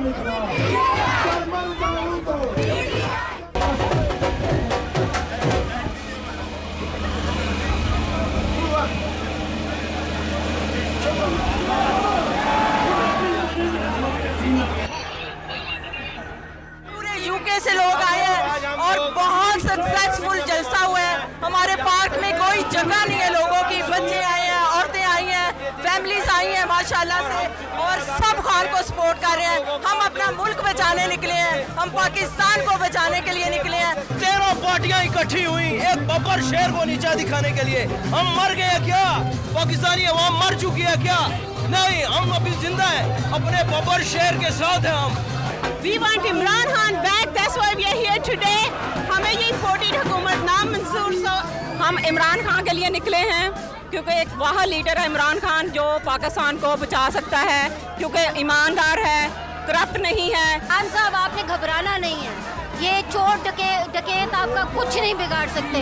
पूरे यूके से लोग आए हैं और बहुत सक्सेसफुल जलसा हुआ है। हमारे पार्क में कोई जगह नहीं है लोगों की, बच्चे आए हैं, औरतें आई हैं, फैमिलीज आई हैं माशाल्लाह से, और सब खान को सपोर्ट कर रहे हैं। हम अपना मुल्क बचाने निकले हैं, हम पाकिस्तान को बचाने के लिए निकले हैं। 13 पार्टियां इकट्ठी हुई एक बब्बर शेर को नीचा दिखाने के लिए। हम मर गए क्या? पाकिस्तानी अवाम मर चुकी है क्या? नहीं, हम अभी जिंदा हैं, अपने बब्बर शेर के साथ हैं हम। We want Imran Khan back. That's why we are here today. हमें ये 14 हुकूमत नामंजूर, हम इमरान खान के लिए निकले हैं क्योंकि एक वह लीडर है इमरान खान जो पाकिस्तान को बचा सकता है, क्योंकि ईमानदार है, करप्ट नहीं है। खान साहब, आपने घबराना नहीं है, ये चोर डकैत आपका कुछ नहीं बिगाड़ सकते।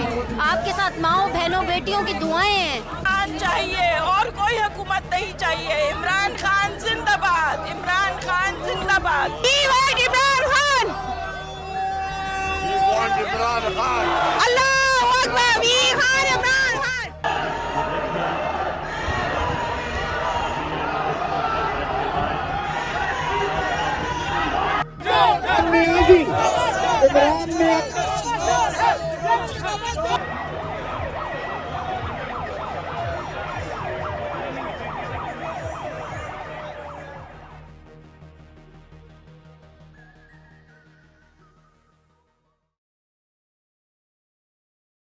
आपके साथ माओ बहनों बेटियों की दुआएं हैं। आज चाहिए और कोई हुकूमत नहीं चाहिए। इमरान खान जिंदाबाद, इमरान खान जिंदाबाद। We want Imran Khan. We want Imran Khan. Allahu Akbar. We want Imran Khan. Imran ने